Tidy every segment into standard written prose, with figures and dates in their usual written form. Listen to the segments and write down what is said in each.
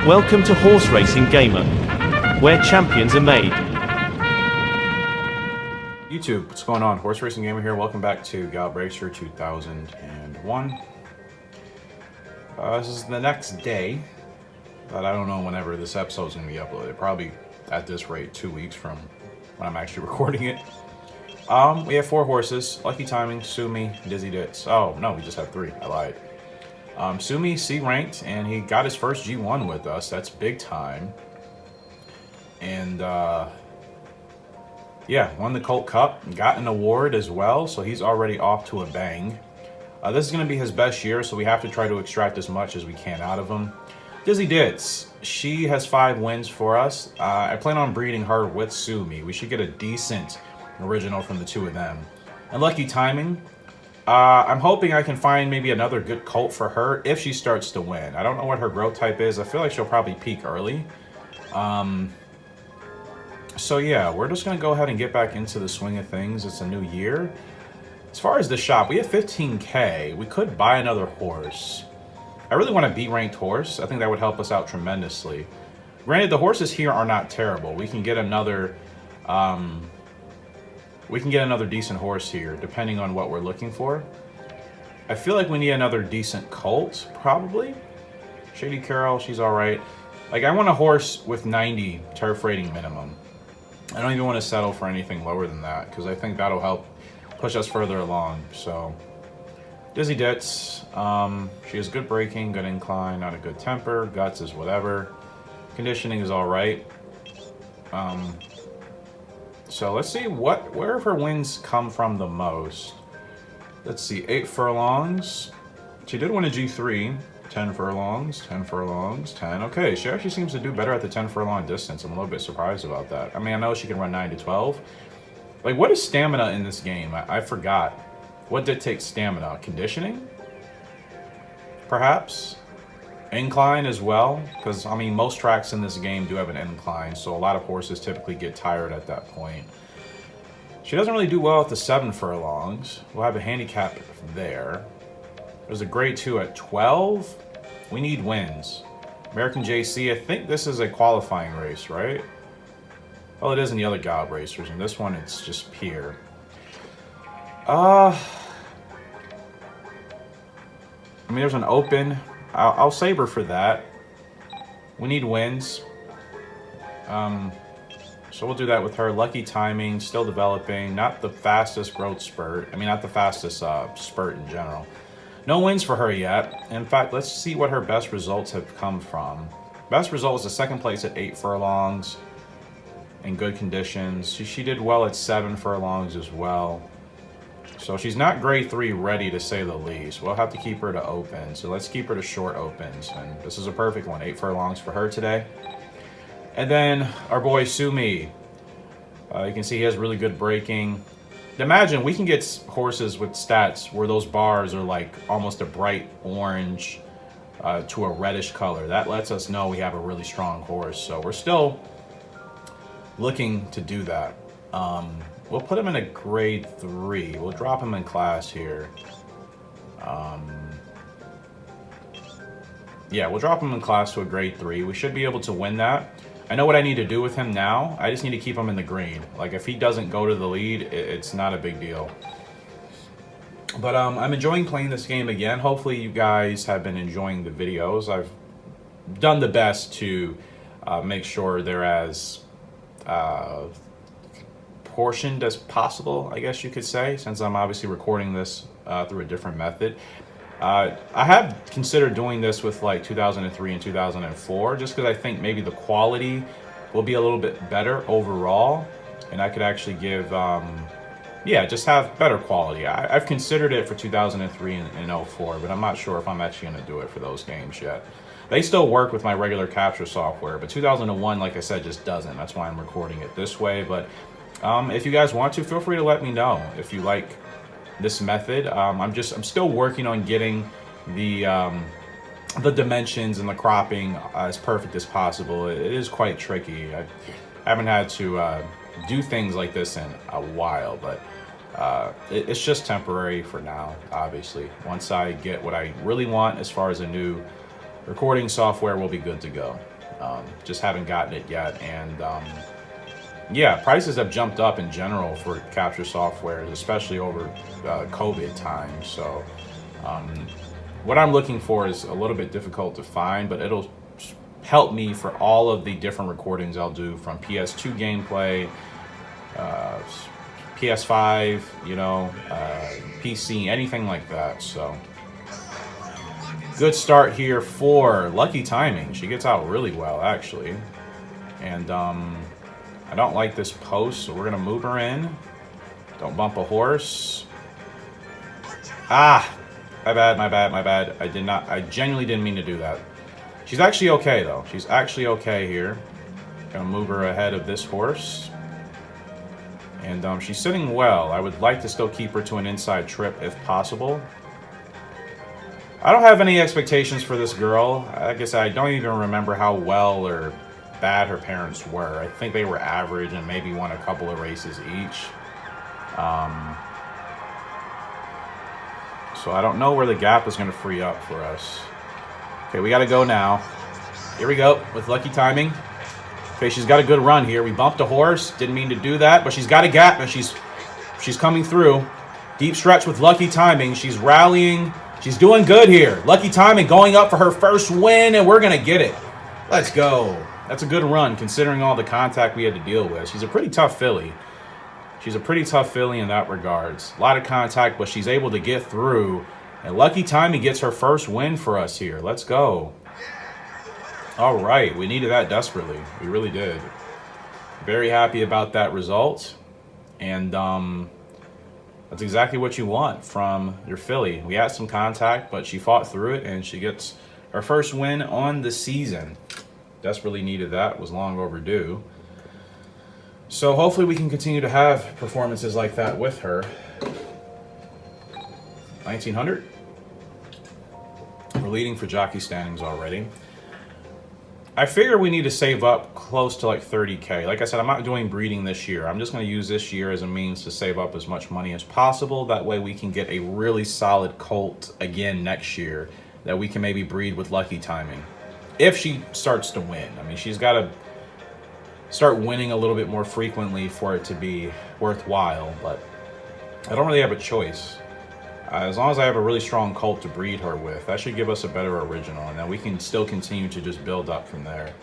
Welcome to Horse Racing Gamer, where champions are made. YouTube, what's going on? Horse Racing Gamer here. Welcome back to Gallop 2001. This is the next day, but I don't know whenever this episode is going to be uploaded. Probably at this rate 2 weeks from when I'm actually recording it. We have 4 horses: Lucky Timing, Sumi, Dizzy Ditz. Oh no, we just have 3. I lied. Sumi C ranked, and he got his first G1 with us. That's big time. And yeah, won the Colt Cup, got an award as well, so he's already off to a bang. This is going to be his best year, so we have to try to extract as much as we can out of him. Dizzy Ditz, she has 5 wins for us. I plan on breeding her with Sumi. We should get a decent original from the 2 of them. And Lucky Timing, I'm hoping I can find maybe another good colt for her if she starts to win. I don't know what her growth type is. I feel like she'll probably peak early. So yeah, we're just going to go ahead and get back into the swing of things. It's a new year. As far as the shop, we have 15K. We could buy another horse. I really want a B-ranked horse. I think that would help us out tremendously. Granted, the horses here are not terrible. We can get another decent horse here, depending on what we're looking for. I feel like we need another decent colt, probably. Shady Carol, she's all right. Like, I want a horse with 90 turf rating minimum. I don't even want to settle for anything lower than that, because I think that'll help push us further along. So, Dizzy Ditz, she has good braking, good incline, not a good temper. Guts is whatever. Conditioning is all right. So let's see where her wins come from the most. Let's see, 8 furlongs. She did win a G3. 10 furlongs, 10 furlongs, 10. Okay, she actually seems to do better at the 10 furlong distance. I'm a little bit surprised about that. I mean, I know she can run 9 to 12. Like, what is stamina in this game? I forgot. What dictates stamina? Conditioning? Perhaps? Incline as well? Because, I mean, most tracks in this game do have an incline, so a lot of horses typically get tired at that point. She doesn't really do well at the 7 furlongs. We'll have a handicap there. There's a grade 2 at 12. We need wins. American JC, I think this is a qualifying race, right? Well, it is in the other Gallop racers. In this one, it's just pure. I mean, there's an open. I'll save her for that. We need wins. So we'll do that with her. Lucky Timing, still developing. Not the fastest growth spurt. I mean, not the fastest spurt in general. No wins for her yet. In fact, let's see what her best results have come from. Best result was the 2nd place at 8 furlongs in good conditions. She did well at 7 furlongs as well. So she's not grade 3 ready, to say the least. We'll have to keep her to open. So let's keep her to short opens. And this is a perfect one. 8 furlongs for her today. And then our boy Sumi. You can see he has really good braking. Imagine we can get horses with stats where those bars are like almost a bright orange to a reddish color. That lets us know we have a really strong horse. So we're still looking to do that. We'll put him in a grade 3. We'll drop him in class here. Yeah, we'll drop him in class to a grade 3. We should be able to win that. I know what I need to do with him now. I just need to keep him in the green. Like, if he doesn't go to the lead, it's not a big deal. But I'm enjoying playing this game again. Hopefully you guys have been enjoying the videos. I've done the best to make sure they're as portioned as possible, I guess you could say, since I'm obviously recording this through a different method. I have considered doing this with like 2003 and 2004, just because I think maybe the quality will be a little bit better overall, and I could actually give, yeah, just have better quality. I've considered it for 2003 and 04, but I'm not sure if I'm actually going to do it for those games yet. They still work with my regular capture software, but 2001, like I said, just doesn't. That's why I'm recording it this way. But if you guys want to, feel free to let me know if you like this method. I'm still working on getting the dimensions and the cropping as perfect as possible. It is quite tricky. I haven't had to do things like this in a while, but it's just temporary for now, obviously. Once I get what I really want as far as a new recording software will be good to go. Just haven't gotten it yet. And yeah, prices have jumped up in general for capture software, especially over COVID times. So what I'm looking for is a little bit difficult to find, but it'll help me for all of the different recordings I'll do, from PS2 gameplay, PS5, you know, PC, anything like that. So good start here for Lucky Timing. She gets out really well, actually. And I don't like this post, so we're gonna move her in. Don't bump a horse. Ah, my bad. I genuinely didn't mean to do that. She's actually okay, though. She's actually okay here. Gonna move her ahead of this horse. And she's sitting well. I would like to still keep her to an inside trip if possible. I don't have any expectations for this girl. I guess I don't even remember how well or bad her parents were. I think they were average and maybe won a couple of races each. So I don't know where the gap is going to free up for us. Okay, we got to go now. Here we go with Lucky Timing. Okay, she's got a good run here. We bumped a horse. Didn't mean to do that, but she's got a gap and she's coming through. Deep stretch with Lucky Timing. She's rallying. She's doing good here. Lucky Timing going up for her first win, and we're going to get it. Let's go. That's a good run considering all the contact we had to deal with. She's a pretty tough filly. She's a pretty tough filly in that regards. A lot of contact, but she's able to get through. And Lucky Timing gets her first win for us here. Let's go. All right. We needed that desperately. We really did. Very happy about that result. And that's exactly what you want from your filly. We had some contact, but she fought through it, and she gets her first win on the season. Desperately needed that. Was long overdue. So hopefully we can continue to have performances like that with her. 1900. We're leading for jockey standings already. I figure we need to save up close to like 30K. Like I said, I'm not doing breeding this year. I'm just going to use this year as a means to save up as much money as possible. That way we can get a really solid colt again next year that we can maybe breed with Lucky Timing. If she starts to win. I mean, she's got to start winning a little bit more frequently for it to be worthwhile, but I don't really have a choice. As long as I have a really strong colt to breed her with, that should give us a better original, and then we can still continue to just build up from there.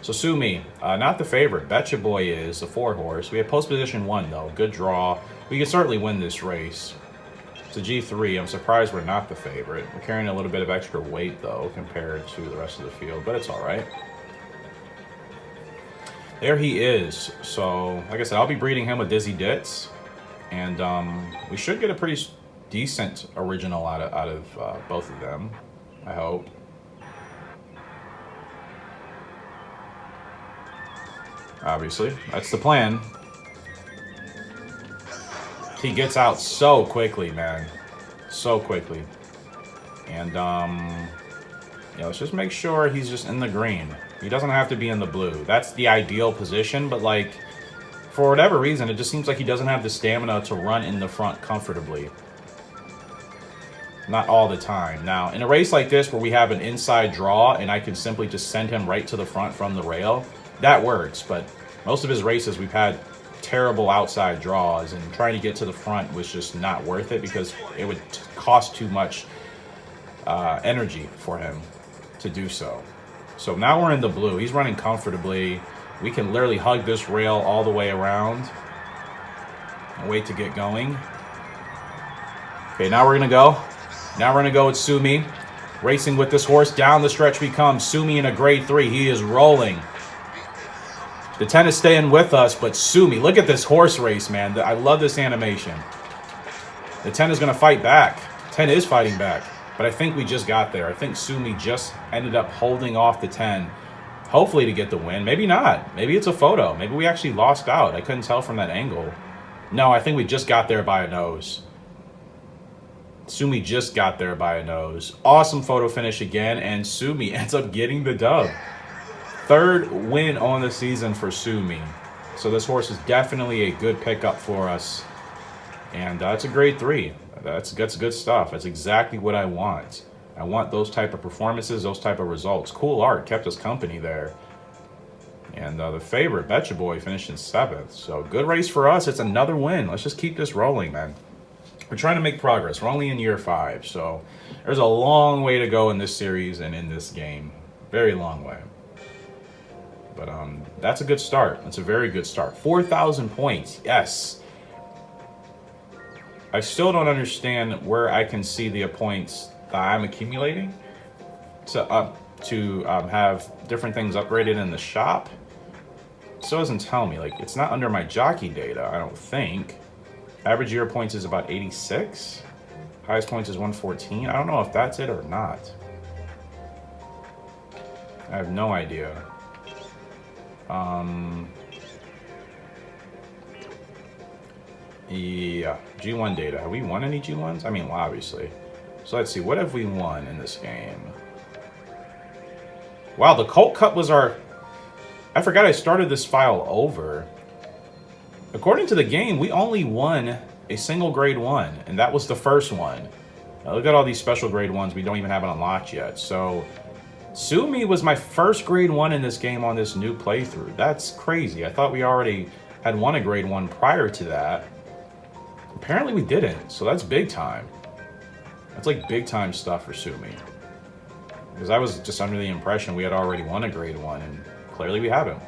So Sumi, not the favorite. Betcha Boy is a 4-horse. We have post position 1 though. Good draw. We can certainly win this race. It's a G3. I'm surprised we're not the favorite. We're carrying a little bit of extra weight though compared to the rest of the field, but it's all right. There he is. So, like I said, I'll be breeding him with Dizzy Ditz, and we should get a pretty decent original out of both of them, I hope. Obviously, that's the plan. He gets out so quickly, man. So quickly. And, yeah, let's just make sure he's just in the green. He doesn't have to be in the blue. That's the ideal position, but, like, for whatever reason, it just seems like he doesn't have the stamina to run in the front comfortably. Not all the time. Now, in a race like this where we have an inside draw and I can simply just send him right to the front from the rail, that works. But most of his races, we've had terrible outside draws, and trying to get to the front was just not worth it because it would cost too much energy for him to do so. So now we're in the blue. He's running comfortably. We can literally hug this rail all the way around and wait to get going. Okay, now we're going to go. Now we're going to go with Sumi. Racing with this horse. Down the stretch we come. Sumi in a grade 3. He is rolling. The 10 is staying with us, but Sumi, look at this horse race, man. I love this animation. The 10 is going to fight back. 10 is fighting back, but I think we just got there. I think Sumi just ended up holding off the 10, hopefully to get the win. Maybe not. Maybe it's a photo. Maybe we actually lost out. I couldn't tell from that angle. No, I think we just got there by a nose. Sumi just got there by a nose. Awesome photo finish again, and Sumi ends up getting the dub. 3rd win on the season for Sumi. So this horse is definitely a good pickup for us. And it's a grade 3. That's good stuff. That's exactly what I want. I want those type of performances, those type of results. Cool Art kept us company there. And the favorite, Betcha Boy, finished in 7th. So good race for us. It's another win. Let's just keep this rolling, man. We're trying to make progress. We're only in year 5. So there's a long way to go in this series and in this game. Very long way. But that's a good start. That's a very good start. 4,000 points. Yes. I still don't understand where I can see the points that I'm accumulating to have different things upgraded in the shop. It still doesn't tell me. Like, it's not under my jockey data, I don't think. Average year points is about 86. Highest points is 114. I don't know if that's it or not. I have no idea. Yeah, G1 data. Have we won any G1s? I mean, well, obviously. So let's see. What have we won in this game? Wow, the Colt Cup was our... I forgot I started this file over. According to the game, we only won a single grade 1, and that was the first one. Now look at all these special grade 1s we don't even have it unlocked yet. So, Sue Me was my first grade 1 in this game on this new playthrough. That's crazy. I thought we already had won a grade 1 prior to that. Apparently we didn't, so that's big time. That's like big time stuff for Sue Me. Because I was just under the impression we had already won a grade 1, and clearly we haven't.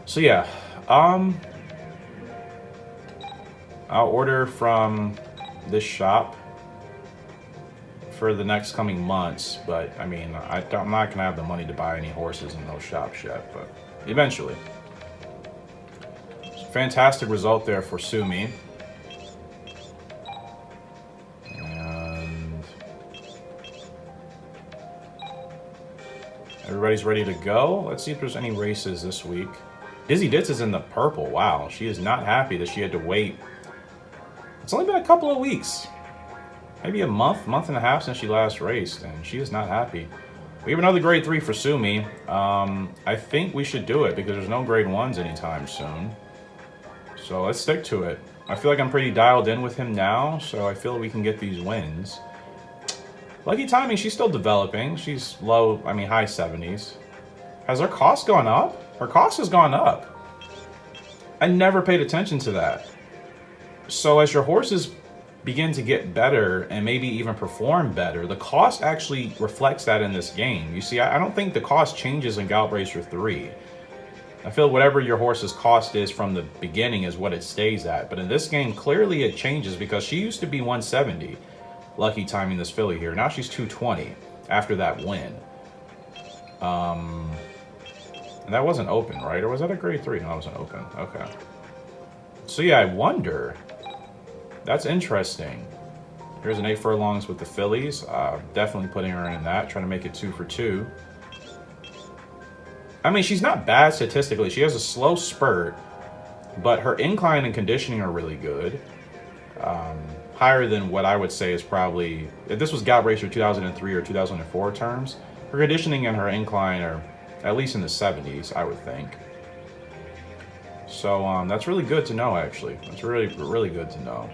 So yeah, I'll order from this shop for the next coming months, but I mean, I'm not gonna have the money to buy any horses in those shops yet, but eventually. Fantastic result there for Sue Me. And everybody's ready to go. Let's see if there's any races this week. Dizzy Ditz is in the purple. Wow, she is not happy that she had to wait. It's only been a couple of weeks. Maybe a month and a half since she last raced, and she is not happy. We have another grade 3 for Sue Me. I think we should do it because there's no grade 1s anytime soon. So let's stick to it. I feel like I'm pretty dialed in with him now, so I feel we can get these wins. Lucky Timing, she's still developing. She's low, I mean high 70s. Has her cost gone up? Her cost has gone up. I never paid attention to that. So as your horses begin to get better and maybe even perform better, the cost actually reflects that in this game. You see, I don't think the cost changes in Gallop Racer 3. I feel whatever your horse's cost is from the beginning is what it stays at. But in this game, clearly it changes because she used to be 170. Lucky Timing, this filly here. Now she's 220 after that win. And that wasn't open, right? Or was that a grade 3? No, it wasn't open. Okay. So yeah, I wonder... That's interesting. Here's an 8 furlongs with the fillies. Definitely putting her in that, trying to make it 2 for 2. I mean, she's not bad statistically. She has a slow spurt, but her incline and conditioning are really good. Higher than what I would say is probably, if this was Gallop Racer 2003 or 2004 terms, her conditioning and her incline are at least in the 70s, I would think. So that's really good to know, actually. That's really, really good to know.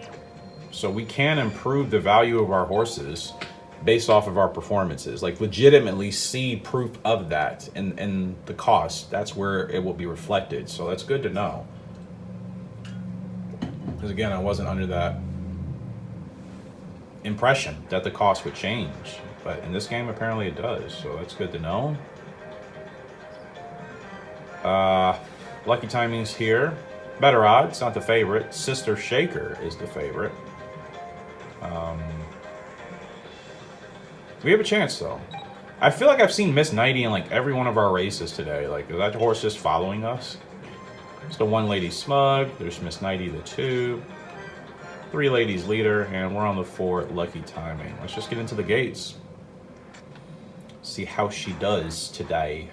So we can improve the value of our horses based off of our performances. Like, legitimately see proof of that in the cost. That's where it will be reflected. So that's good to know. Because again, I wasn't under that impression that the cost would change. But in this game, apparently it does. So that's good to know. Lucky Timing's here. Better odds, not the favorite. Sister Shaker is the favorite. We have a chance, though. I feel like I've seen Miss Nighty in like every one of our races today. Like, is that horse just following us? It's the 1 lady Smug. There's Miss Nighty, the 2. 3 ladies leader, and we're on the 4 Lucky Timing. Let's just get into the gates. See how she does today.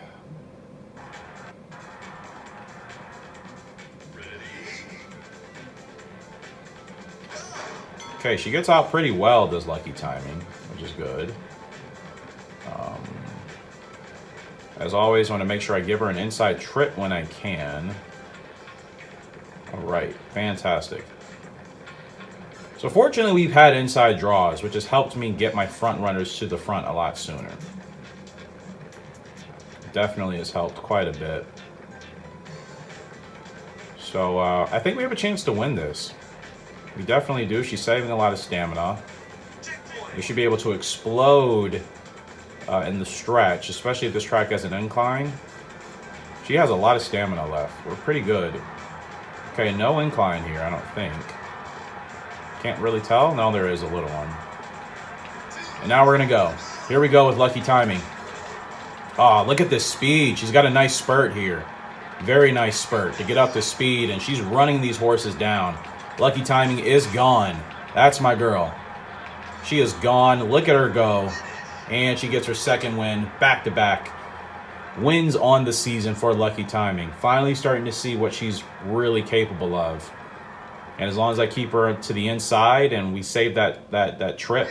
Okay, she gets out pretty well, does Lucky Timing, which is good. As always, I want to make sure I give her an inside trip when I can. All right, fantastic. So fortunately, we've had inside draws, which has helped me get my front runners to the front a lot sooner. Definitely has helped quite a bit. So I think we have a chance to win this. We definitely do. She's saving a lot of stamina. We should be able to explode in the stretch, especially if this track has an incline. She has a lot of stamina left. We're pretty good. Okay, no incline here, I don't think. Can't really tell. No, there is a little one. And now we're going to go. Here we go with lucky timing. Oh, look at this speed. She's got a nice spurt here. Very nice spurt to get up to speed, and she's running these horses down. Lucky timing is gone. That's my girl. She is gone. Look at her go. And she gets her second win, back-to-back wins on the season for lucky timing. Finally starting to see what she's really capable of. And as long as I keep her to the inside and we save that trip,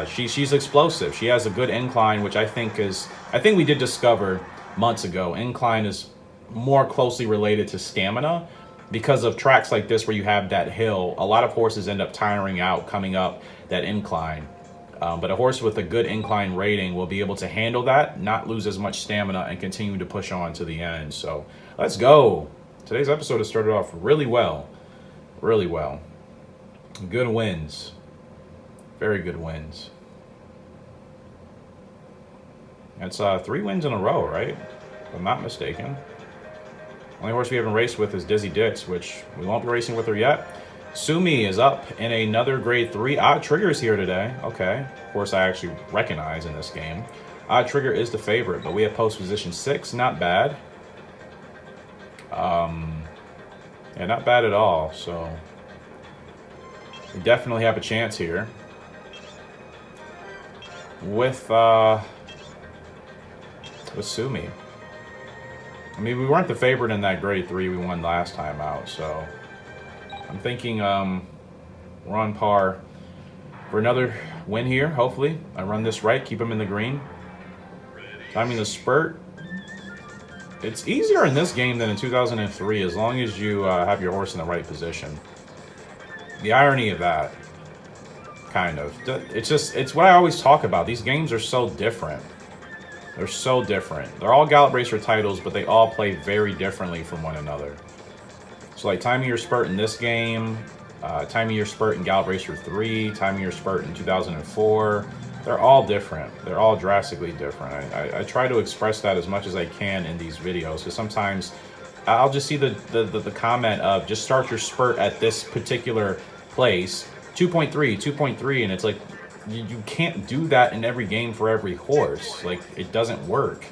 she's explosive. She has a good incline, which I think we did discover months ago. Incline is more closely related to stamina because of tracks like this where you have that hill. A lot of horses end up tiring out coming up that incline. But a horse with a good incline rating will be able to handle that, not lose as much stamina, and continue to push on to the end. So let's go. Today's episode has started off really well. Really well. Good wins. Very good wins. It's 3 wins in a row, right? If I'm not mistaken. Only horse we haven't raced with is Dizzy Ditz, which we won't be racing with her yet. Sumi is up in another grade 3. Odd Trigger's here today. Okay. Of course, I actually recognize in this game. Odd Trigger is the favorite, but we have post position 6. Not bad. Yeah, not bad at all. So we definitely have a chance here. With Sumi. I mean, we weren't the favorite in that grade 3 we won last time out, so I'm thinking we're on par for another win here, hopefully. I run this right, keep him in the green. Timing the spurt. It's easier in this game than in 2003 as long as you have your horse in the right position. The irony of that, kind of. It's what I always talk about. These games are so different. They're so different. They're all Gallop Racer titles, but they all play very differently from one another. So like timing your spurt in this game, timing your spurt in Gallop Racer 3, timing your spurt in 2004, they're all different. They're all drastically different. I try to express that as much as I can in these videos, because sometimes I'll just see the comment of just start your spurt at this particular place, 2.3, and it's like, you can't do that in every game for every horse. Like, it doesn't work.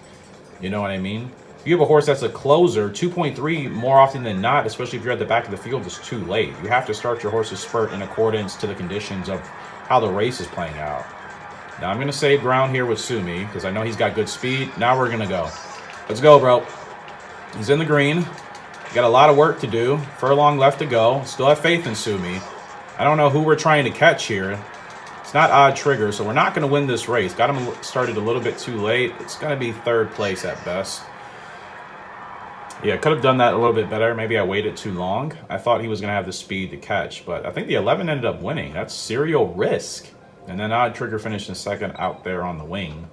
You know what I mean? If you have a horse that's a closer, 2.3 more often than not, especially if you're at the back of the field, is too late. You have to start your horse's spurt in accordance to the conditions of how the race is playing out. Now, I'm going to save ground here with Sumi, because I know he's got good speed. Now we're going to go. Let's go, bro. He's in the green. Got a lot of work to do. Furlong left to go. Still have faith in Sumi. I don't know who we're trying to catch here. It's not Odd Trigger, so we're not going to win this race. Got him started a little bit too late. It's going to be 3rd place at best. Yeah, could have done that a little bit better. Maybe I waited too long. I thought he was going to have the speed to catch, but I think the 11 ended up winning. That's serial risk. And then Odd Trigger finished in 2nd out there on the wing.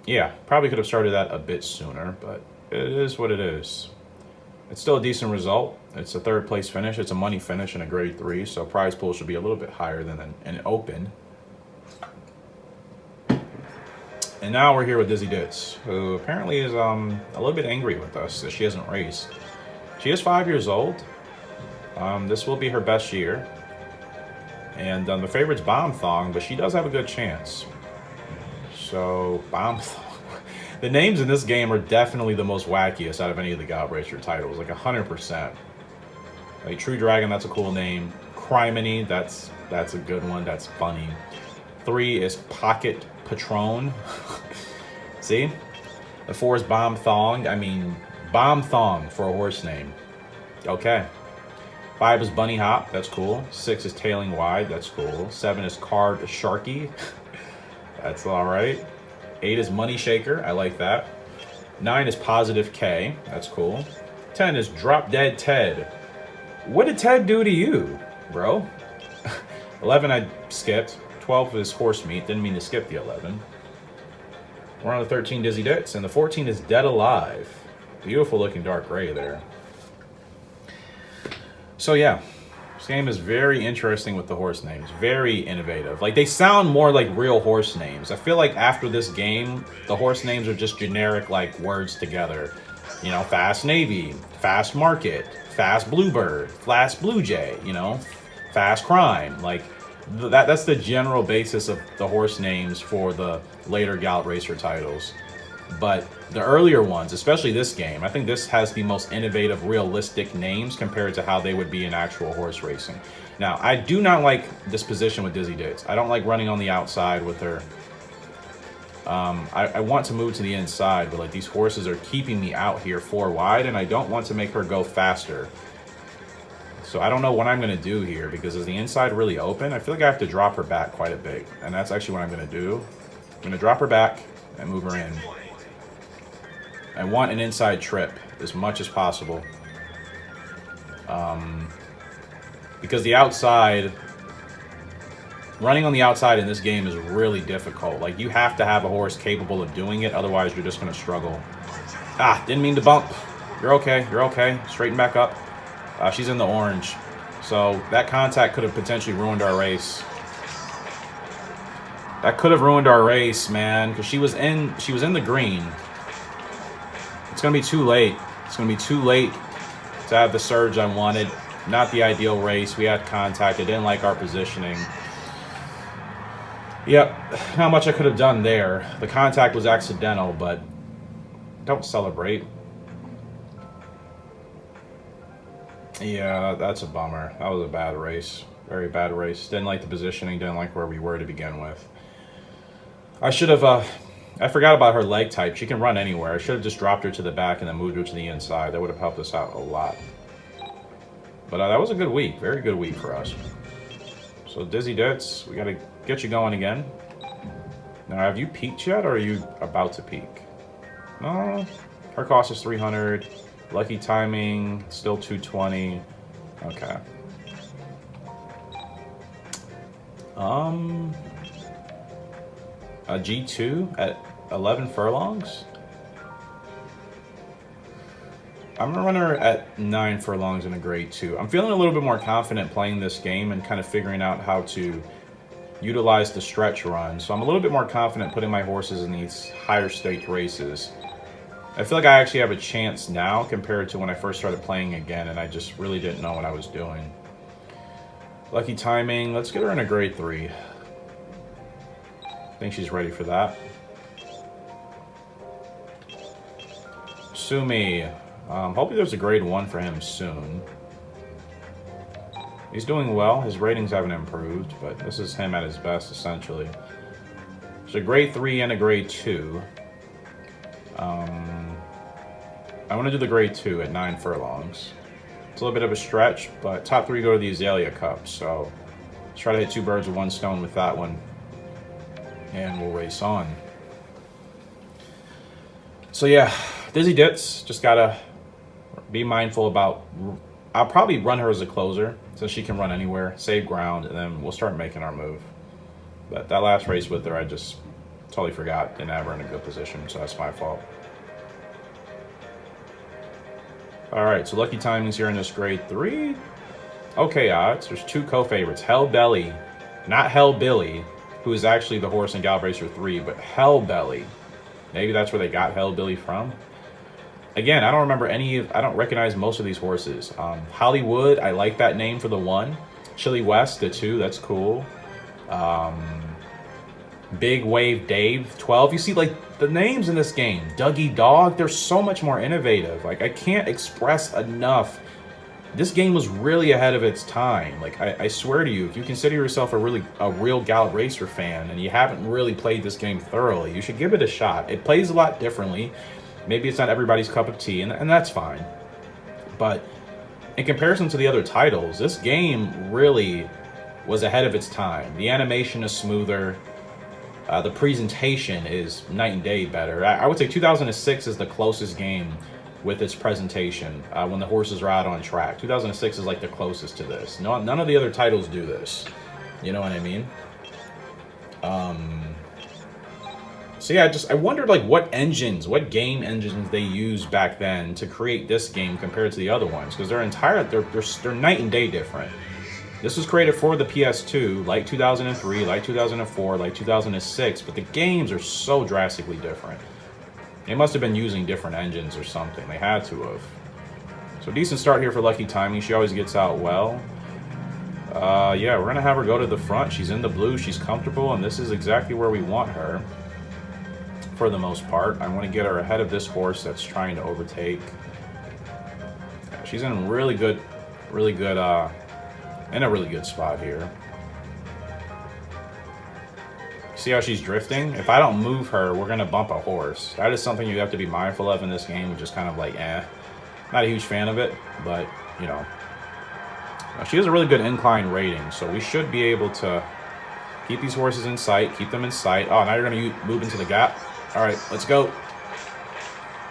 Yeah, probably could have started that a bit sooner, but it is what it is. It's still a decent result. It's a 3rd place finish. It's a money finish in a grade 3, so prize pool should be a little bit higher than an open. And now we're here with Dizzy Ditz, who apparently is a little bit angry with us that she hasn't raced. She is 5 years old. This will be her best year. And the favorite's Bomb Thong, but she does have a good chance. So, Bomb Thong. The names in this game are definitely the most wackiest out of any of the Gallop Racer titles, like 100%. Like True Dragon, that's a cool name. Criminy, that's a good one. That's funny. 3 is Pocket Patron. See? The 4 is Bomb Thong. I mean, Bomb Thong for a horse name. Okay. 5 is Bunny Hop. That's cool. 6 is Tailing Wide. That's cool. 7 is Carved Sharky. That's all right. 8 is Money Shaker. I like that. 9 is Positive K. That's cool. 10 is Drop Dead Ted. What did Ted do to you, bro? 11 I skipped. 12 is horse meat. Didn't mean to skip the 11. We're on the 13 Dizzy Dits, and the 14 is Dead Alive. Beautiful looking dark gray there. So yeah, this game is very interesting with the horse names. Very innovative. Like, they sound more like real horse names. I feel like after this game, the horse names are just generic, like, words together. You know, Fast Navy, Fast Market, Fast Bluebird, Fast Blue Jay, you know, Fast Crime. Like, that's the general basis of the horse names for the later Gallop Racer titles. But the earlier ones, especially this game, I think this has the most innovative, realistic names compared to how they would be in actual horse racing. Now, I do not like this position with Dizzy Dits. I don't like running on the outside with her. I want to move to the inside, but like these horses are keeping me out here 4 wide, and I don't want to make her go faster. So I don't know what I'm going to do here, because is the inside really open? I feel like I have to drop her back quite a bit, and that's actually what I'm going to do. I'm going to drop her back and move her in. I want an inside trip as much as possible. Because the outside, running on the outside in this game is really difficult. Like, you have to have a horse capable of doing it, otherwise you're just going to struggle. Ah, didn't mean to bump. You're okay, you're okay. Straighten back up. She's in the orange. So that contact could have potentially ruined our race. That could have ruined our race, man, because she was in the green. It's going to be too late. It's going to be too late to have the surge I wanted. Not the ideal race. We had contact. I didn't like our positioning. Yep, not much I could have done there. The contact was accidental, but don't celebrate. Yeah, that's a bummer. That was a bad race. Very bad race. Didn't like the positioning. Didn't like where we were to begin with. I should have... I forgot about her leg type. She can run anywhere. I should have just dropped her to the back and then moved her to the inside. That would have helped us out a lot. But that was a good week. Very good week for us. So Dizzy Dits, we got to get you going again. Now, have you peaked yet, or are you about to peak? No. Her cost is 300. Lucky timing, still 220. Okay. A G2 at 11 furlongs? I'm gonna run her at 9 furlongs in a grade 2. I'm feeling a little bit more confident playing this game and kind of figuring out how to utilize the stretch run. So I'm a little bit more confident putting my horses in these higher staked races. I feel like I actually have a chance now compared to when I first started playing again, and I just really didn't know what I was doing. Lucky timing, let's get her in a grade 3. I think she's ready for that. Sumi. Hopefully there's a grade 1 for him soon. He's doing well. His ratings haven't improved, but this is him at his best, essentially. There's a grade 3 and a grade 2. I want to do the grade 2 at 9 furlongs. It's a little bit of a stretch, but top 3 go to the Azalea Cup, so let's try to hit 2 birds with 1 stone with that one. And we'll race on. So yeah, Dizzy Dits, just gotta be mindful about... I'll probably run her as a closer, so she can run anywhere, save ground, and then we'll start making our move. But that last race with her, I just totally forgot, didn't have her in a good position, so that's my fault. Alright, so lucky timings here in this grade 3. Okay odds, there's 2 co-favorites. Hell Belly, not Hell Billy, who is actually the horse in Gallop Racer 3, but Hell Belly. Maybe that's where they got Hell Billy from. Again, I don't remember I don't recognize most of these horses. Hollywood, I like that name for the 1. Chili West, the 2, that's cool. Big Wave Dave, 12. You see, like, the names in this game. Dougie Dog, they're so much more innovative. Like, I can't express enough. This game was really ahead of its time. Like, I swear to you, if you consider yourself a real Gallop Racer fan and you haven't really played this game thoroughly, you should give it a shot. It plays a lot differently. Maybe it's not everybody's cup of tea, and that's fine. But in comparison to the other titles, this game really was ahead of its time. The animation is smoother. The presentation is night and day better. I would say 2006 is the closest game with its presentation when the horses are out on track. 2006 is like the closest to this. No, none of the other titles do this. You know what I mean? So yeah, I wondered like what game engines they used back then to create this game compared to the other ones, because they're night and day different. This was created for the PS2, like 2003, like 2004, like 2006, but the games are so drastically different. They must have been using different engines or something. They had to have. So decent start here for Lucky Timing. She always gets out well. Yeah, we're gonna have her go to the front. She's in the blue, she's comfortable, and this is exactly where we want her. For the most part, I want to get her ahead of this horse that's trying to overtake. Yeah, she's in a really good spot here. See how she's drifting? If I don't move her, we're gonna bump a horse. That is something you have to be mindful of in this game, which is kind of like, not a huge fan of it, but you know. She has a really good incline rating, so we should be able to keep these horses in sight, keep them in sight. Oh, now you're gonna move into the gap. All right, let's go.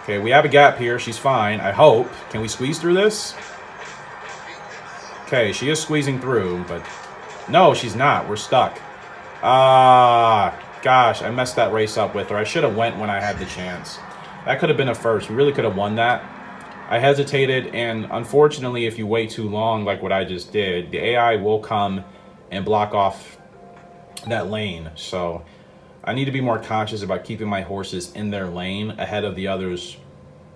Okay, we have a gap here. She's fine, I hope. Can we squeeze through this? Okay, she is squeezing through, but no, she's not. We're stuck. Gosh, I messed that race up with her. I should have went when I had the chance. That could have been a first. We really could have won that. I hesitated, and unfortunately, if you wait too long, like what I just did, the AI will come and block off that lane. So I need to be more conscious about keeping my horses in their lane ahead of the others,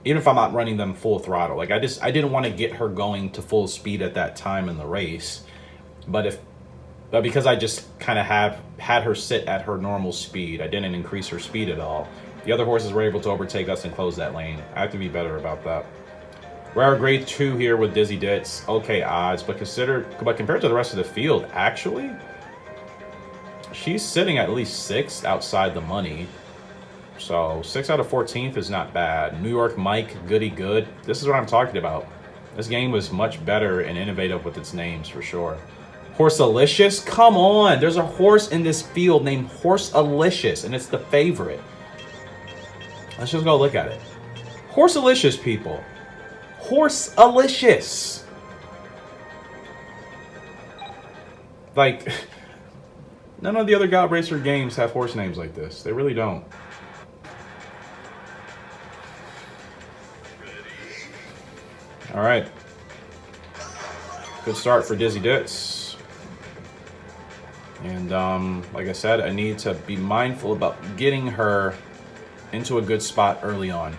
even if I'm not running them full throttle. Like I didn't want to get her going to full speed at that time in the race, but because I just kind of had her sit at her normal speed, I didn't increase her speed at all. The other horses were able to overtake us and close that lane. I have to be better about that. We're grade 2 here with Dizzy Ditz. Okay odds, but compared to the rest of the field, actually, she's sitting at least 6th outside the money. So 6 out of 14th is not bad. New York Mike, goody good. This is what I'm talking about. This game was much better and innovative with its names for sure. Horsalicious? Come on! There's a horse in this field named Horsalicious, and it's the favorite. Let's just go look at it. Horsalicious, people. Horsalicious. Like, none of the other God Racer games have horse names like this. They really don't. All right. Good start for Dizzy Ditz. And like I said, I need to be mindful about getting her into a good spot early on.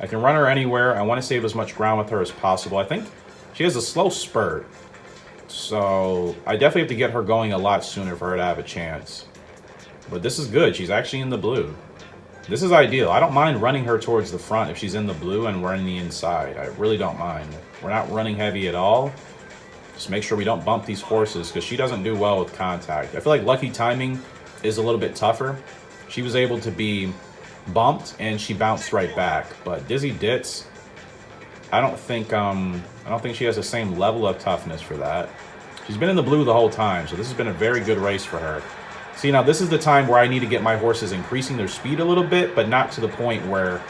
I can run her anywhere. I want to save as much ground with her as possible. I think she has a slow spurt, so I definitely have to get her going a lot sooner for her to have a chance. But this is good. She's actually in the blue. This is ideal. I don't mind running her towards the front if she's in the blue and we're in the inside. I really don't mind. We're not running heavy at all. Just make sure we don't bump these horses, because she doesn't do well with contact. I feel like Lucky Timing is a little bit tougher. She was able to be bumped and she bounced right back. But Dizzy Ditz, I don't think she has the same level of toughness for that. She's been in the blue the whole time, so this has been a very good race for her. See, now this is the time where I need to get my horses increasing their speed a little bit, but not to the point where,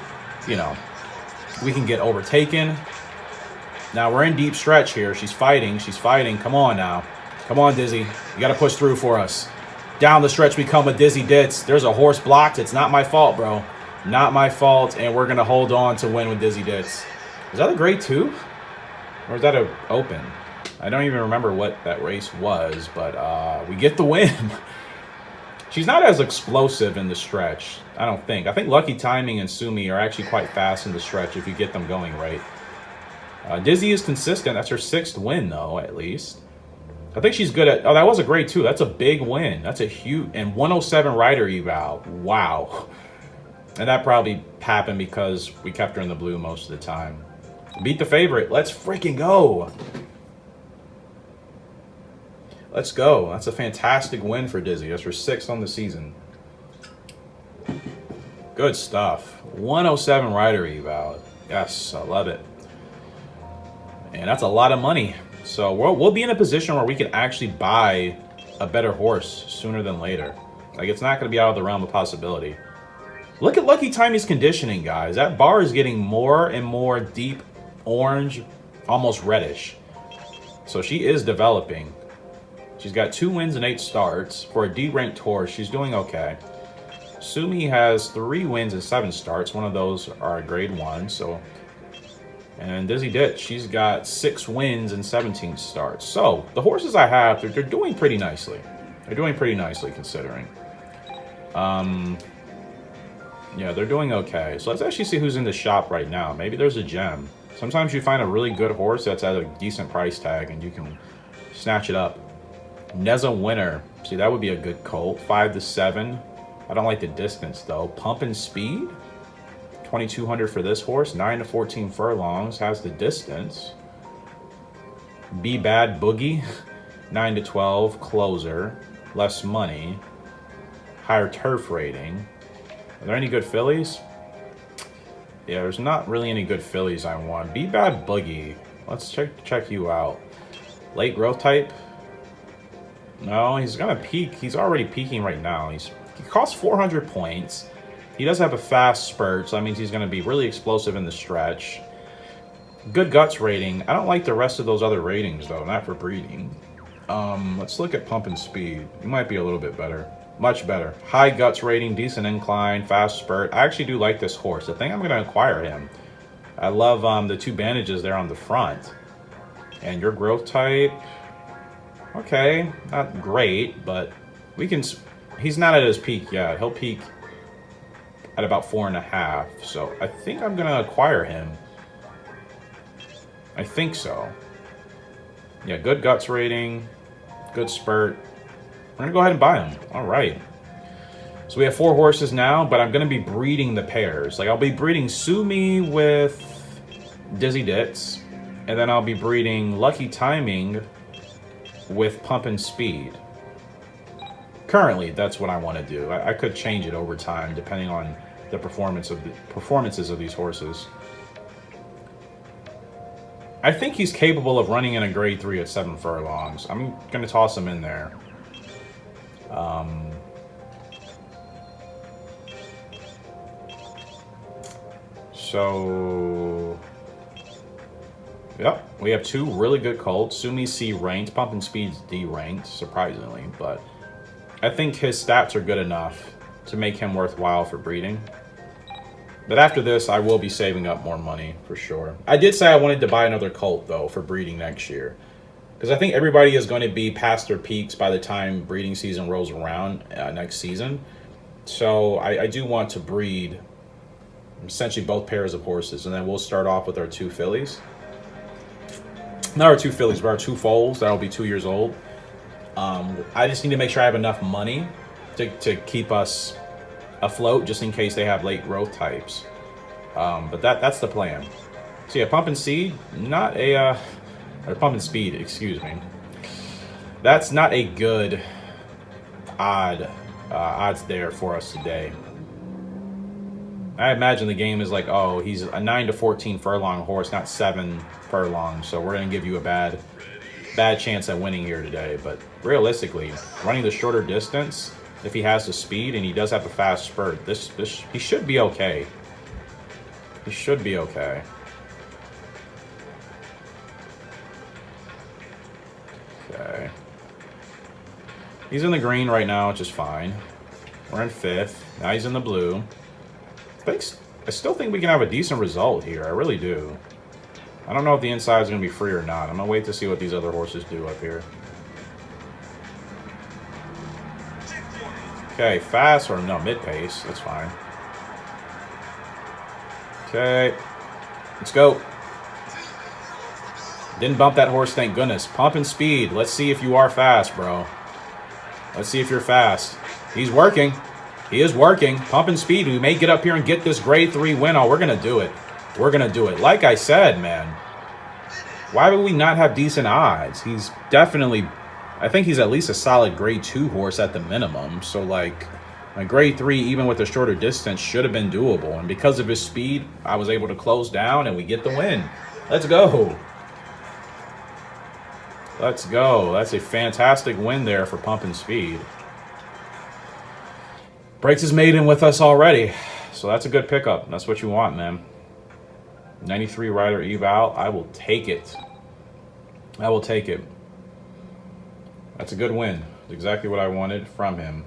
you know, we can get overtaken. Now we're in deep stretch here. She's fighting. Come on now. Come on, Dizzy. You got to push through for us. Down the stretch we come with Dizzy Ditz. There's a horse blocked. It's not my fault, bro. Not my fault, and we're going to hold on to win with Dizzy Ditz. Is that a grade 2? Or is that an open? I don't even remember what that race was, but we get the win. She's not as explosive in the stretch, I don't think. I think Lucky Timing and Sumi are actually quite fast in the stretch if you get them going right. Dizzy is consistent. That's her 6th win, though, at least. I think she's good at... Oh, that was a grade 2. That's a big win. That's a huge... And 107 rider eval. Wow. And that probably happened because we kept her in the blue most of the time. Beat the favorite. Let's freaking go. Let's go. That's a fantastic win for Dizzy. That's her 6th on the season. Good stuff. 107 rider eval. Yes, I love it. And that's a lot of money. So we'll be in a position where we can actually buy a better horse sooner than later. Like, it's not going to be out of the realm of possibility. Look at Lucky Timing's conditioning, guys. That bar is getting more and more deep orange, almost reddish. So she is developing. She's got 2 wins and 8 starts. For a D-ranked horse, she's doing okay. Sumi has 3 wins and 7 starts. One of those are a grade 1. So, and Dizzy Ditch, she's got 6 wins and 17 starts. So the horses I have, they're doing pretty nicely. They're doing pretty nicely considering. Yeah, they're doing okay. So let's actually see who's in the shop right now. Maybe there's a gem. Sometimes you find a really good horse that's at a decent price tag and you can snatch it up. Neza Winner. See, that would be a good colt. 5 to 7. I don't like the distance though. Pumpin' Speed. 2,200 for this horse. 9 to 14 furlongs. Has the distance. Be Bad Boogie. 9 to 12. Closer. Less money. Higher turf rating. Are there any good fillies? Yeah, there's not really any good fillies I want. Be Bad Boogie. Let's check you out. Late growth type. No, he's gonna peak. He's already peaking right now. He costs 400 points. He does have a fast spurt, so that means he's gonna be really explosive in the stretch. Good guts rating. I don't like the rest of those other ratings though, not for breeding. Let's look at Pumpin' Speed. He might be a little bit better. Much better. High guts rating, decent incline, fast spurt. I actually do like this horse. I think I'm gonna acquire him. I love the 2 bandages there on the front. And your growth type. Okay, not great, but we can. He's not at his peak yet. He'll peak at about 4.5. So I think I'm gonna acquire him. I think so. Yeah, good guts rating, good spurt. We're gonna go ahead and buy him. All right. So we have 4 horses now, but I'm gonna be breeding the pairs. Like I'll be breeding Sumi with Dizzy Ditz, and then I'll be breeding Lucky Timing with Pumpin' Speed. Currently, that's what I want to do. I could change it over time depending on the performances of these horses. I think he's capable of running in a grade 3 at 7 furlongs. I'm going to toss him in there. So, yep, we have 2 really good colts. Sumi's C ranked, Pumpin' Speed's D ranked, surprisingly, but I think his stats are good enough to make him worthwhile for breeding. But after this, I will be saving up more money for sure. I did say I wanted to buy another colt though for breeding next year, because I think everybody is going to be past their peaks by the time breeding season rolls around next season. So I do want to breed essentially both pairs of horses, and then we'll start off with our 2 fillies. Not our 2 fillies, but our 2 foals that'll be 2 years old. I just need to make sure I have enough money to keep us afloat, just in case they have late growth types. But that's the plan. So yeah, Pumpin' Seed, not a or Pumpin' Speed, excuse me. That's not a good odds there for us today. I imagine the game is like, oh, he's a 9 to 14 furlong horse, not 7 furlongs. So we're gonna give you a bad chance at winning here today. But realistically, running the shorter distance, if he has the speed and he does have a fast spurt, he should be okay. He should be okay. Okay. He's in the green right now, which is fine. We're in 5th. Now he's in the blue. I still think we can have a decent result here. I really do. I don't know if the inside is going to be free or not. I'm going to wait to see what these other horses do up here. Okay, fast or no, mid-pace. That's fine. Okay. Let's go. Didn't bump that horse, thank goodness. Pumpin' Speed. Let's see if you are fast, bro. Let's see if you're fast. He's working. He is working. Pumpin' Speed. We may get up here and get this grade 3 win. Oh, we're going to do it. We're going to do it. Like I said, man. Why would we not have decent odds? He's definitely... I think he's at least a solid grade 2 horse at the minimum. So, like, a grade 3, even with a shorter distance, should have been doable. And because of his speed, I was able to close down and we get the win. Let's go. Let's go. That's a fantastic win there for Pumpin' Speed. Breaks his maiden with us already. So that's a good pickup. That's what you want, man. 93 rider eval. I will take it. I will take it. That's a good win. It's exactly what I wanted from him.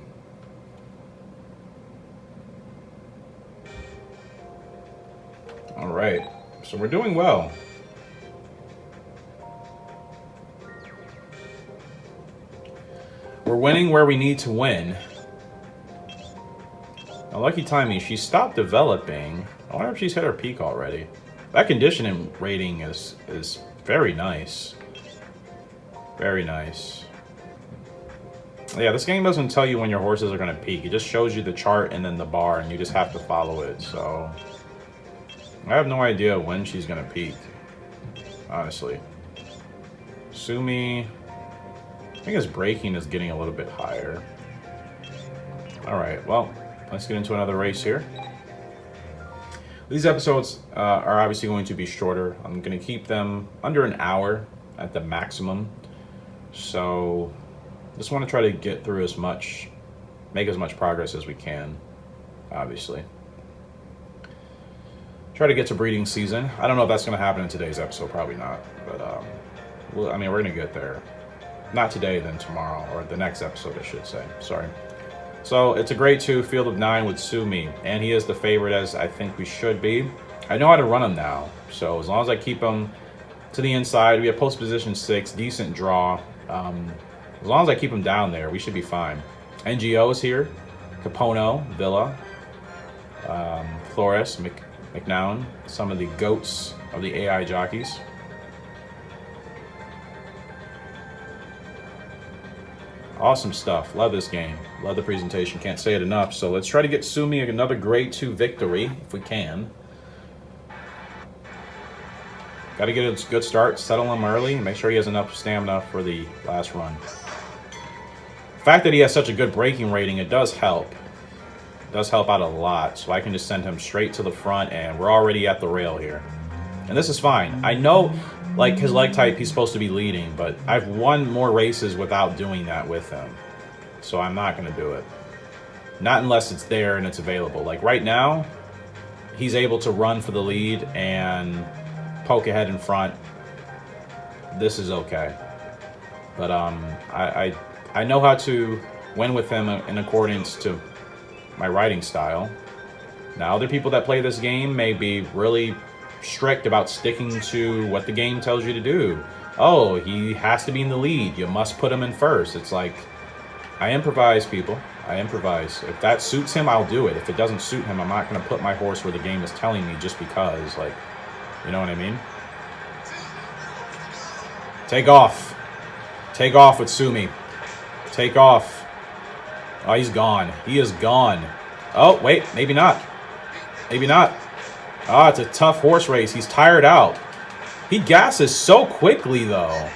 All right. So we're doing well. We're winning where we need to win. Now, lucky timing, she stopped developing. I wonder if she's hit her peak already. That conditioning rating is very nice. Very nice. Yeah, this game doesn't tell you when your horses are going to peak. It just shows you the chart and then the bar, and you just have to follow it. So I have no idea when she's going to peak, honestly. Sumi, I think his braking is getting a little bit higher. All right, well, let's get into another race here. These episodes are obviously going to be shorter. I'm going to keep them under an hour at the maximum. So just want to try to get through as much, make as much progress as we can, obviously. Try to get to breeding season. I don't know if that's going to happen in today's episode, probably not. But, well, I mean, we're going to get there. Not today, then tomorrow, or the next episode, I should say. Sorry. So it's a grade 2 field of 9 with Sumi, and he is the favorite, as I think we should be. I know how to run him now, so as long as I keep him to the inside, we have post position 6, decent draw. As long as I keep him down there, we should be fine. NGO is here, Capono, Villa, Flores, McNown, some of the goats of the AI jockeys. Awesome stuff. Love this game. Love the presentation. Can't say it enough. So let's try to get Sumi another grade 2 victory, if we can. Got to get a good start, settle him early, and make sure he has enough stamina for the last run. The fact that he has such a good braking rating, it does help. It does help out a lot. So I can just send him straight to the front, and we're already at the rail here. And this is fine. I know, like, his leg type, he's supposed to be leading, but I've won more races without doing that with him. So I'm not going to do it. Not unless it's there and it's available. Like, right now, he's able to run for the lead and poke ahead in front. This is okay. But I know how to win with him in accordance to my riding style. Now, other people that play this game may be really strict about sticking to what the game tells you to do. Oh, he has to be in the lead. You must put him in first. It's like, I improvise, people. I improvise. If that suits him, I'll do it. If it doesn't suit him, I'm not going to put my horse where the game is telling me just because. Like, you know what I mean? Take off. Take off with Sumi. Take off. Oh, he's gone. He is gone. Oh, wait. Maybe not. Maybe not. Ah, it's a tough horse race. He's tired out. He gasses so quickly, though.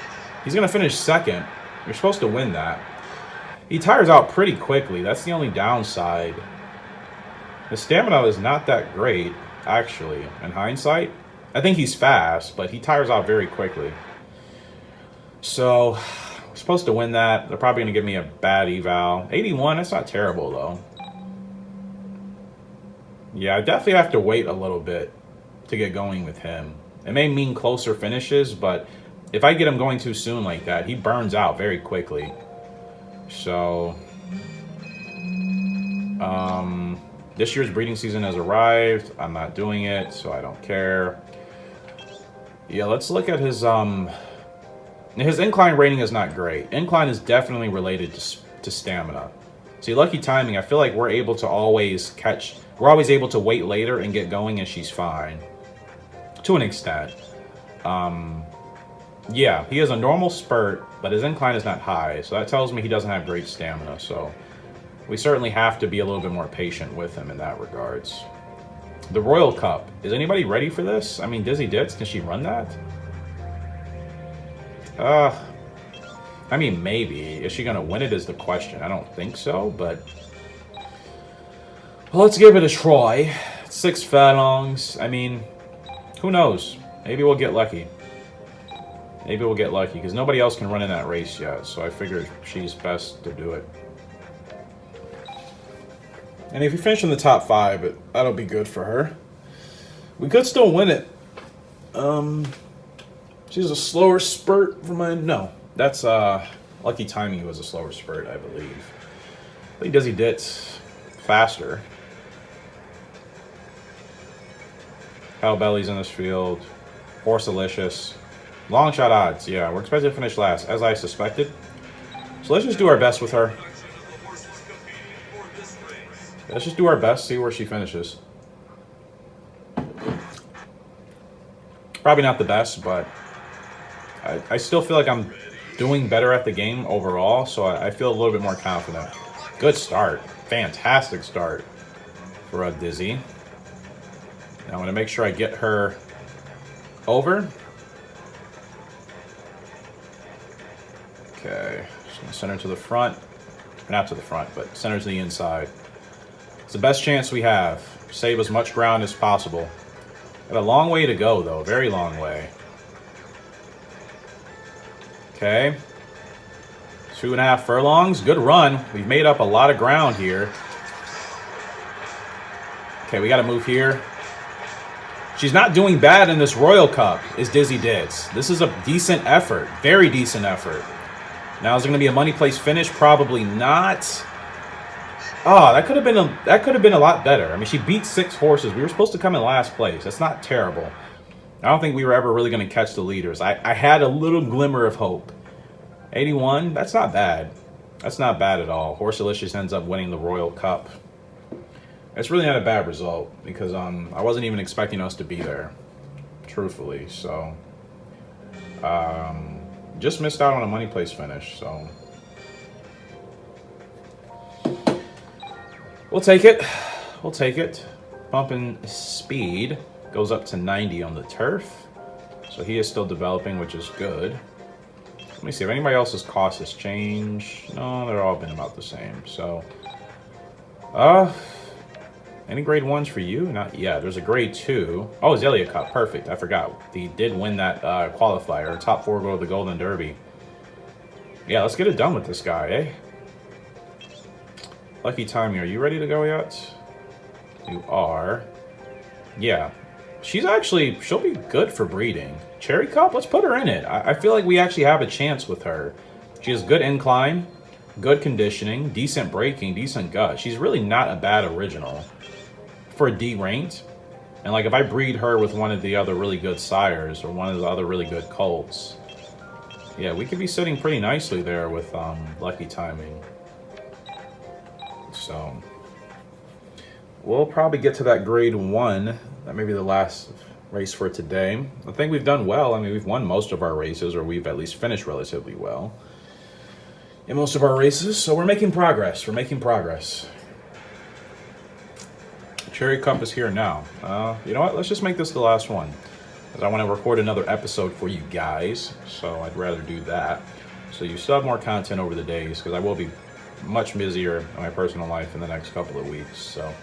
He's going to finish second. You're supposed to win that. He tires out pretty quickly. That's the only downside. The stamina is not that great, actually, in hindsight. I think he's fast, but he tires out very quickly. So, we're supposed to win that. They're probably going to give me a bad eval. 81, that's not terrible, though. Yeah, I definitely have to wait a little bit to get going with him. It may mean closer finishes, but if I get him going too soon like that, he burns out very quickly. So, this year's breeding season has arrived. I'm not doing it, so I don't care. Yeah, let's look at his incline rating is not great. Incline is definitely related to stamina. See, lucky timing, I feel like we're able to always catch... We're always able to wait later and get going, and she's fine. To an extent. Yeah, he has a normal spurt, but his incline is not high. So that tells me he doesn't have great stamina. So we certainly have to be a little bit more patient with him in that regards. The Royal Cup. Is anybody ready for this? I mean, Dizzy Ditz, can she run that? I mean, maybe. Is she going to win it is the question. I don't think so, but... Well, let's give it a try. 6 furlongs. I mean, who knows? Maybe we'll get lucky. Maybe we'll get lucky, because nobody else can run in that race yet, so I figured she's best to do it. And if you finish in the top 5, that'll be good for her. We could still win it. She's a slower spurt for mine. No, that's Lucky Timing was a slower spurt, I believe. I think Dizzy Dit's faster. Hell Belly's in this field. Horselicious. Long shot odds. Yeah, we're expected to finish last, as I suspected. So let's just do our best with her. Let's just do our best, see where she finishes. Probably not the best, but I still feel like I'm doing better at the game overall, so I feel a little bit more confident. Good start. Fantastic start for Dizzy. Now I'm going to make sure I get her over. Okay, just going to send her to the front. Not to the front, but send her to the inside. It's the best chance we have. Save as much ground as possible. Got a long way to go, though. Very long way. Okay. 2.5 furlongs. Good run. We've made up a lot of ground here. Okay, we got to move here. She's not doing bad in this Royal Cup, is Dizzy Dits. This is a decent effort. Very decent effort. Now, is it going to be a money place finish? Probably not. Oh, that could have been a lot better. I mean, she beat 6 horses. We were supposed to come in last place. That's not terrible. I don't think we were ever really going to catch the leaders. I had a little glimmer of hope. 81, that's not bad. That's not bad at all. Horselicious ends up winning the Royal Cup. It's really not a bad result because I wasn't even expecting us to be there, truthfully. So, just missed out on a money place finish. So, we'll take it. We'll take it. Bumping speed goes up to 90 on the turf. So he is still developing, which is good. Let me see if anybody else's cost has changed. No, they're all been about the same. So, any grade 1s for you? Not yet. There's a grade 2. Oh, Zelia Cup. Perfect. I forgot. He did win that qualifier. Top 4 go to the Golden Derby. Yeah, let's get it done with this guy, eh? Lucky Timing, are you ready to go yet? You are. Yeah. She'll be good for breeding. Cherry Cup, let's put her in it. I feel like we actually have a chance with her. She has good incline, good conditioning, decent braking, decent gut. She's really not a bad original for a D ranked. And like if I breed her with one of the other really good sires or one of the other really good colts, yeah, we could be sitting pretty nicely there with Lucky Timing. So we'll probably get to that grade 1. That may be the last race for today. I think we've done well. I mean, we've won most of our races, or we've at least finished relatively well in most of our races. So we're making progress. We're making progress. Cherry Cup is here now. You know what? Let's just make this the last one, because I want to record another episode for you guys. So I'd rather do that. So you still have more content over the days, because I will be much busier in my personal life in the next couple of weeks. So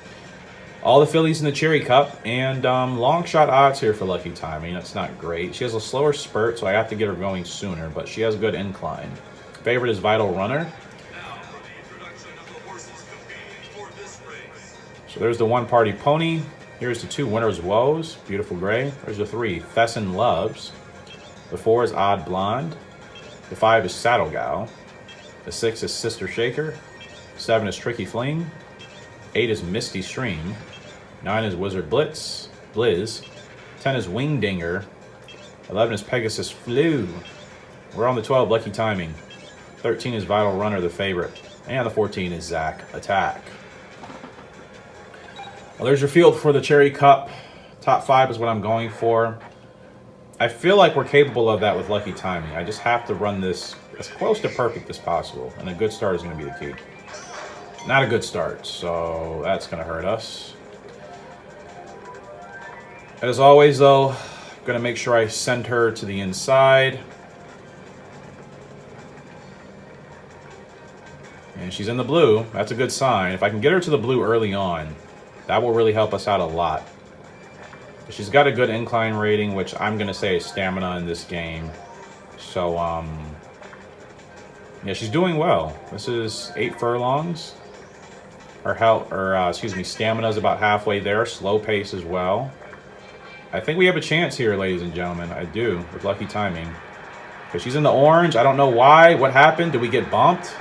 all the fillies in the Cherry Cup, and long shot odds here for Lucky Timing. That's not great. She has a slower spurt, so I have to get her going sooner, but she has good incline. Favorite is Vital Runner. So there's the 1 Party Pony. Here's the 2 Winner's Woes. Beautiful gray. There's the 3 Fessin Loves. The 4 is Odd Blonde. The 5 is Saddle Gal. The 6 is Sister Shaker. 7 is Tricky Fling. 8 is Misty Stream. 9 is Wizard Blizz. 10 is Wingdinger. 11 is Pegasus Flu. We're on the 12, Lucky Timing. 13 is Vital Runner, the favorite. And the 14 is Zack Attack. Well, there's your field for the Cherry Cup. Top 5 is what I'm going for. I feel like we're capable of that with Lucky Timing. I just have to run this as close to perfect as possible. And a good start is going to be the key. Not a good start, so that's going to hurt us. As always, though, I'm going to make sure I send her to the inside. And she's in the blue. That's a good sign. If I can get her to the blue early on, that will really help us out a lot. She's got a good incline rating, which I'm going to say is stamina in this game. So, yeah, she's doing well. This is 8 furlongs. Her health, or excuse me, stamina is about halfway there. Slow pace as well. I think we have a chance here, ladies and gentlemen. I do, with lucky timing. Because she's in the orange. I don't know why. What happened? Did we get bumped?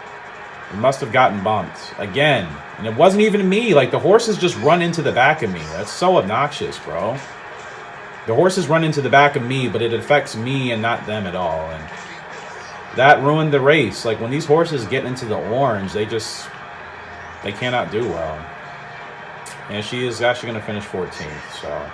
We must have gotten bumped. Again. And it wasn't even me. Like, the horses just run into the back of me. That's so obnoxious, bro. The horses run into the back of me, but it affects me and not them at all. And that ruined the race. Like, when these horses get into the orange, they cannot do well. And she is actually going to finish 14th, so...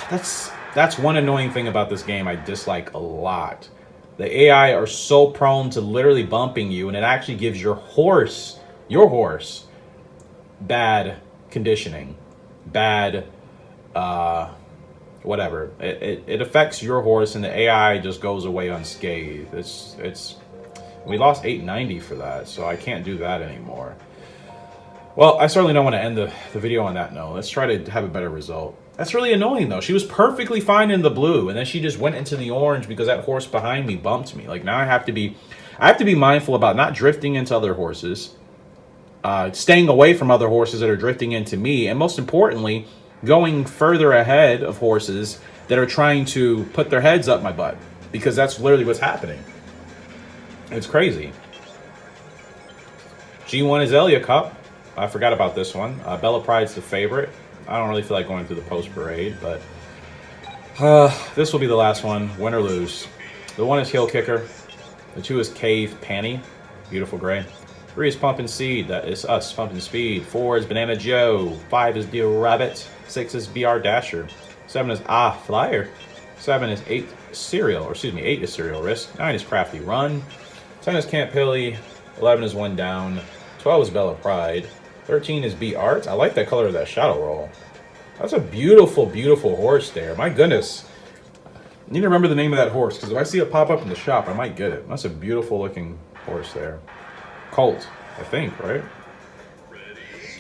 That's one annoying thing about this game I dislike a lot. The AI are so prone to literally bumping you, and it actually gives your horse, bad conditioning, bad, whatever. It affects your horse, and the AI just goes away unscathed. We lost 890 for that, so I can't do that anymore. Well, I certainly don't want to end the video on that note. Let's try to have a better result. That's really annoying, though. She was perfectly fine in the blue, and then she just went into the orange because that horse behind me bumped me. Like, now I have to be mindful about not drifting into other horses, staying away from other horses that are drifting into me, and most importantly, going further ahead of horses that are trying to put their heads up my butt, because that's literally what's happening. It's crazy. G1 Azalea Cup. I forgot about this one. Bella Pride's the favorite. I don't really feel like going through the post parade, but this will be the last one, win or lose. The 1 is Heel Kicker. The 2 is Cave Panty, beautiful gray. 3 is Pumpin' Seed, that is us, Pumpin' Speed. 4 is Banana Joe. 5 is Dear Rabbit. 6 is BR Dasher. 7 is Flyer. 7 is 8 is Serial Risk. 9 is Crafty Run. 10 is Camp Hilly. 11 is One Down. 12 is Bella Pride. 13 is B Art. I like that color of that Shadow Roll. That's a beautiful, beautiful horse there. My goodness. I need to remember the name of that horse, because if I see it pop up in the shop, I might get it. That's a beautiful looking horse there. Colt, I think, right?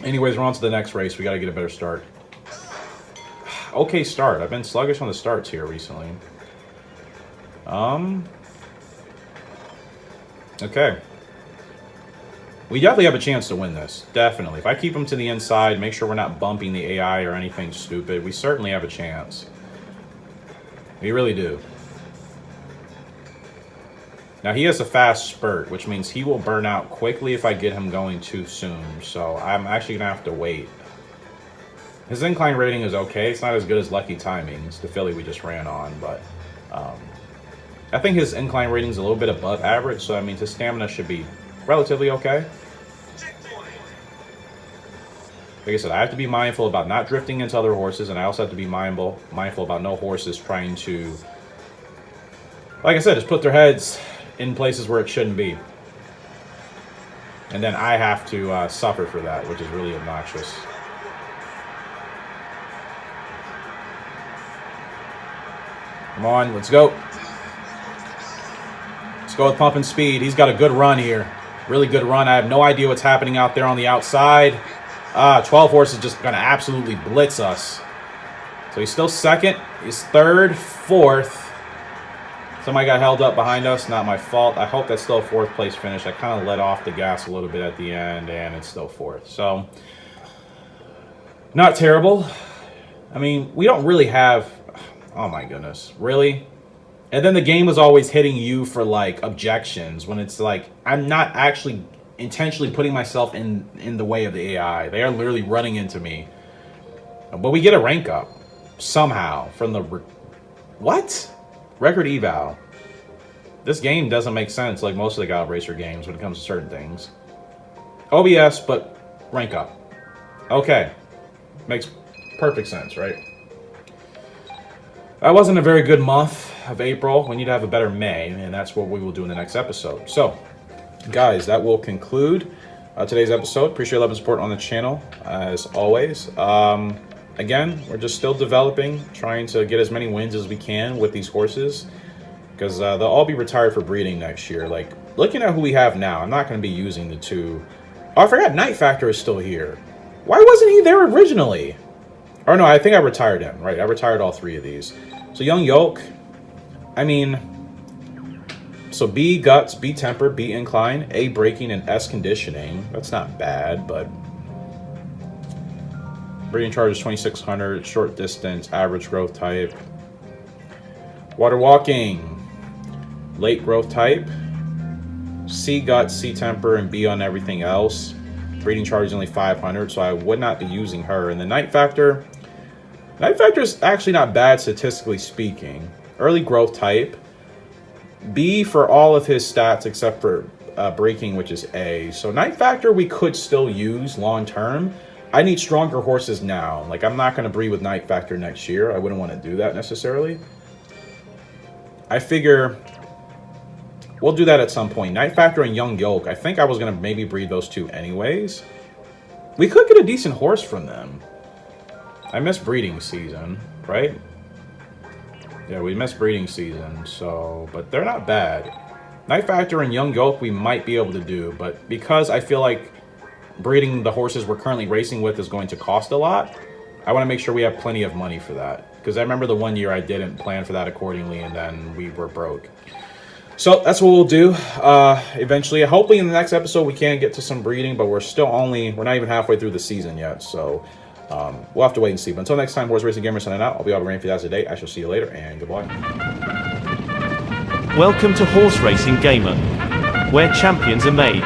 Anyways, we're on to the next race. We got to get a better start. Okay start. I've been sluggish on the starts here recently. Okay. We definitely have a chance to win this. Definitely. If I keep them to the inside, make sure we're not bumping the AI or anything stupid, we certainly have a chance. We really do. Now, he has a fast spurt, which means he will burn out quickly if I get him going too soon. So I'm actually going to have to wait. His incline rating is okay. It's not as good as Lucky Timings, the filly we just ran on, but I think his incline rating is a little bit above average, so that means his stamina should be relatively okay. Like I said, I have to be mindful about not drifting into other horses, and I also have to be mindful about no horses trying to, like I said, just put their heads in places where it shouldn't be. And then I have to suffer for that, which is really obnoxious. Come on, let's go. Let's go with Pumpin' Speed. He's got a good run here. Really good run. I have no idea what's happening out there on the outside. 12 horse is just going to absolutely blitz us. So he's still second. He's third, fourth. Somebody got held up behind us. Not my fault. I hope that's still a fourth place finish. I kind of let off the gas a little bit at the end, and it's still fourth. So, not terrible. I mean, we don't really have... Oh my goodness. Really? And then the game is always hitting you for, like, objections when it's like, I'm not actually intentionally putting myself in the way of the AI. They are literally running into me. But we get a rank up somehow from the... What? Record eval. This game doesn't make sense like most of the Gallop Racer games when it comes to certain things. OBS, but rank up. Okay. Makes perfect sense, right? That wasn't a very good month of April. We need to have a better May, and that's what we will do in the next episode. So, guys, that will conclude today's episode. Appreciate your love and support on the channel, as always. Again, we're just still developing, trying to get as many wins as we can with these horses, because they'll all be retired for breeding next year. Like, looking at who we have now, I'm not going to be using the two. Oh, I forgot Night Factor is still here. Why wasn't he there originally? Or no, I think I retired him. Right, I retired all three of these. So Young Yoke, I mean, so B Guts, B Temper, B Incline, A Braking, and S Conditioning. That's not bad, but Breeding charge is 2600. Short distance, average growth type. Water walking, late growth type. C guts, C temper, and B on everything else. Breeding charge is only 500, so I would not be using her. And the night factor is actually not bad statistically speaking. Early growth type. B for all of his stats except for breaking, which is A. So night factor we could still use long term. I need stronger horses now. Like, I'm not going to breed with night factor next year. I wouldn't want to do that necessarily. I figure we'll do that at some point. Night factor and young yoke. I think I was going to maybe breed those two anyways. We could get a decent horse from them. I miss breeding season, right? Yeah, we missed breeding season, so... But they're not bad. Night factor and young yoke we might be able to do, but because I feel like breeding the horses we're currently racing with is going to cost a lot, I want to make sure we have plenty of money for that. Because I remember the one year I didn't plan for that accordingly, and then we were broke. So that's what we'll do eventually. Hopefully in the next episode we can get to some breeding, but we're not even halfway through the season yet, so... we'll have to wait and see. But until next time, Horse Racing Gamer signing out. I'll be over for that today. I shall see you later, and goodbye. Welcome to Horse Racing Gamer, where champions are made.